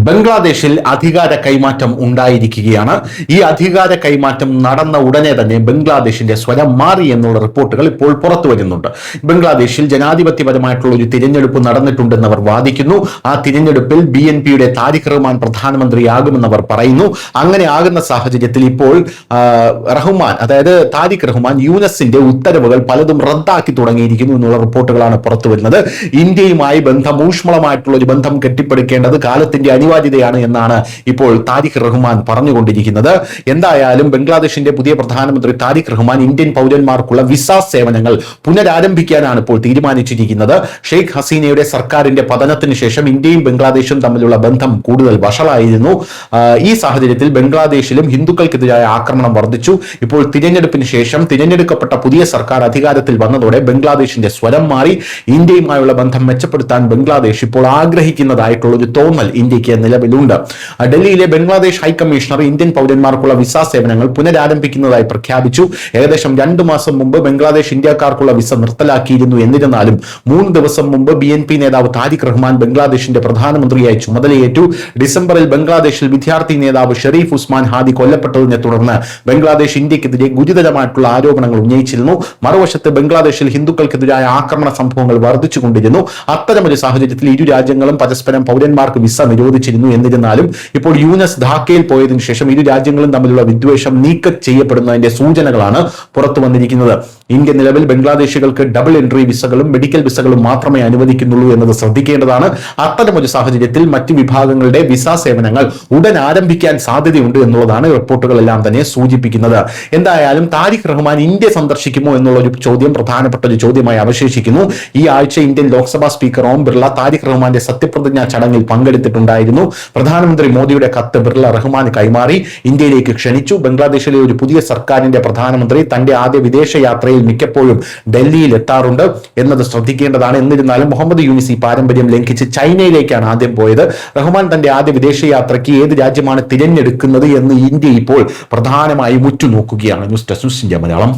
ബംഗ്ലാദേശിൽ അധികാര കൈമാറ്റം ഉണ്ടായിരിക്കുകയാണ്. ഈ അധികാര കൈമാറ്റം നടന്ന ഉടനെ തന്നെ ബംഗ്ലാദേശിന്റെ സ്വരം മാറി എന്നുള്ള റിപ്പോർട്ടുകൾ ഇപ്പോൾ പുറത്തു വരുന്നുണ്ട്. ബംഗ്ലാദേശിൽ ജനാധിപത്യപരമായിട്ടുള്ള ഒരു തിരഞ്ഞെടുപ്പ് നടന്നിട്ടുണ്ടെന്ന് അവർ വാദിക്കുന്നു. ആ തിരഞ്ഞെടുപ്പിൽ BNPയുടെ താരിഖ് റഹ്മാൻ പ്രധാനമന്ത്രിയാകുമെന്ന് അവർ പറയുന്നു. അങ്ങനെ ആകുന്ന സാഹചര്യത്തിൽ ഇപ്പോൾ അതായത് താരിഖ് റഹ്മാൻ യൂനസിന്റെ ഉത്തരവുകൾ പലതും റദ്ദാക്കി തുടങ്ങിയിരിക്കുന്നു എന്നുള്ള റിപ്പോർട്ടുകളാണ് പുറത്തു വരുന്നത്. ഇന്ത്യയുമായി ഊഷ്മളമായിട്ടുള്ള ഒരു ബന്ധം കെട്ടിപ്പടുക്കേണ്ടത് കാലത്തിന്റെ അനിവാര്യതയാണ് എന്നാണ് ഇപ്പോൾ താരിഖ് റഹ്മാൻ പറഞ്ഞുകൊണ്ടിരിക്കുന്നത്. എന്തായാലും ബംഗ്ലാദേശിന്റെ പുതിയ പ്രധാനമന്ത്രി താരിഖ് റഹ്മാൻ ഇന്ത്യൻ പൗരന്മാർക്കുള്ള വിസ സേവനങ്ങൾ പുനരാരംഭിക്കാനാണ് ഇപ്പോൾ തീരുമാനിച്ചിരിക്കുന്നത്. ഷെയ്ഖ് ഹസീനയുടെ സർക്കാരിന്റെ പതനത്തിന് ശേഷം ഇന്ത്യയും ബംഗ്ലാദേശും തമ്മിലുള്ള ബന്ധം കൂടുതൽ വഷളായിരുന്നു. ഈ സാഹചര്യത്തിൽ ബംഗ്ലാദേശിലും ഹിന്ദുക്കൾക്കെതിരായ ആക്രമണം വർദ്ധിച്ചു. ഇപ്പോൾ തിരഞ്ഞെടുപ്പിന് ശേഷം തിരഞ്ഞെടുക്കപ്പെട്ട പുതിയ സർക്കാർ അധികാരത്തിൽ വന്നതോടെ ബംഗ്ലാദേശിന്റെ സ്വരം മാറി. ഇന്ത്യയുമായുള്ള ബന്ധം മെച്ചപ്പെടുത്താൻ ബംഗ്ലാദേശ് ഇപ്പോൾ ആഗ്രഹിക്കുന്നതായിട്ടുള്ള ഒരു തോന്നൽ ഇന്ത്യക്ക് നിലവിലുണ്ട്. ഡൽഹിയിലെ ബംഗ്ലാദേശ് ഹൈക്കമ്മീഷണർ ഇന്ത്യൻ പൗരന്മാർക്കുള്ള വിസ സേവനങ്ങൾ പുനരാരംഭിക്കുന്നതായി പ്രഖ്യാപിച്ചു. ഏകദേശം 2 മാസം മുമ്പ് ബംഗ്ലാദേശ് ഇന്ത്യക്കാർക്കുള്ള വിസ നിർത്തലാക്കിയിരുന്നു. എന്നിരുന്നാലും 3 ദിവസം മുമ്പ് BNP നേതാവ് താരിഖ് റഹ്മാൻ ബംഗ്ലാദേശിന്റെ പ്രധാനമന്ത്രിയായി ചുമതലയേറ്റു. ഡിസംബറിൽ ബംഗ്ലാദേശിൽ വിദ്യാർത്ഥി നേതാവ് ഷെരീഫ് ഉസ്മാൻ ഹാദി കൊല്ലപ്പെട്ടതിനെ തുടർന്ന് ബംഗ്ലാദേശ് ഇന്ത്യക്കെതിരെ ഗുരുതരമായിട്ടുള്ള ആരോപണങ്ങൾ ഉന്നയിച്ചിരുന്നു. മറുവശത്ത് ബംഗ്ലാദേശിൽ ഹിന്ദുക്കൾക്കെതിരായ ആക്രമണ സംഭവങ്ങൾ വർദ്ധിച്ചുകൊണ്ടിരുന്നു. അത്തരമൊരു സാഹചര്യത്തിൽ ഇരു രാജ്യങ്ങളും പരസ്പരം പൗരന്മാർക്ക് വിസ നിരോധിച്ചിരുന്നു. എന്നിരുന്നാലും ഇപ്പോൾ യൂനസ് ധാക്കയിൽ പോയതിനു ശേഷം ഇരു രാജ്യങ്ങളും തമ്മിലുള്ള വിദ്വേഷം നീക്കം ചെയ്യപ്പെടുന്നതിന്റെ സൂചനകളാണ് പുറത്തു വന്നിരിക്കുന്നത്. ഇന്ത്യ നിലവിൽ ബംഗ്ലാദേശികൾക്ക് ഡബിൾ എൻട്രി വിസകളും മെഡിക്കൽ വിസകളും മാത്രമേ അനുവദിക്കുന്നുള്ളൂ എന്നത് ശ്രദ്ധിക്കേണ്ടതാണ്. അത്തരമൊരു സാഹചര്യത്തിൽ മറ്റ് വിഭാഗങ്ങളുടെ വിസ സേവനങ്ങൾ ഉടൻ ആരംഭിക്കാൻ സാധ്യതയുണ്ട് എന്നുള്ളതാണ് റിപ്പോർട്ടുകളെല്ലാം തന്നെ സൂചിപ്പിക്കുന്നത്. എന്തായാലും താരിഖ് റഹ്മാൻ ഇന്ത്യ സന്ദർശിക്കുമോ എന്നുള്ള ഒരു ചോദ്യം പ്രധാനപ്പെട്ട ഒരു ചോദ്യമായി അവശേഷിക്കുന്നു. ഈ ആഴ്ച ഇന്ത്യൻ ലോക്സഭാ സ്പീക്കർ ഓം ബിർള താരിഖ് റഹ്മാന്റെ സത്യപ്രതിജ്ഞാ ചടങ്ങിൽ പങ്കെടുത്തിട്ടുണ്ടായിരുന്നു. പ്രധാനമന്ത്രി മോദിയുടെ കത്ത് ബിർള റഹ്മാൻ കൈമാറി ഇന്ത്യയിലേക്ക് ക്ഷണിച്ചു. ബംഗ്ലാദേശിലെ ഒരു പുതിയ സർക്കാരിന്റെ പ്രധാനമന്ത്രി തന്റെ ആദ്യ വിദേശ യാത്രയിൽ മിക്കപ്പോഴും ഡൽഹിയിൽ എത്താറുണ്ട് എന്നത് ശ്രദ്ധിക്കേണ്ടതാണ്. എന്നിരുന്നാലും മുഹമ്മദ് യൂനിസ് ഈ പാരമ്പര്യം ലംഘിച്ച് ചൈനയിലേക്കാണ് ആദ്യം പോയത്. റഹ്മാൻ തന്റെ ആദ്യ വിദേശ യാത്രയ്ക്ക് ഏത് രാജ്യമാണ് തിരഞ്ഞെടുക്കുന്നത് എന്ന് ഇന്ത്യ ഇപ്പോൾ പ്രധാനമായും ഉറ്റുനോക്കുകയാണ്. News desk India Malayalam.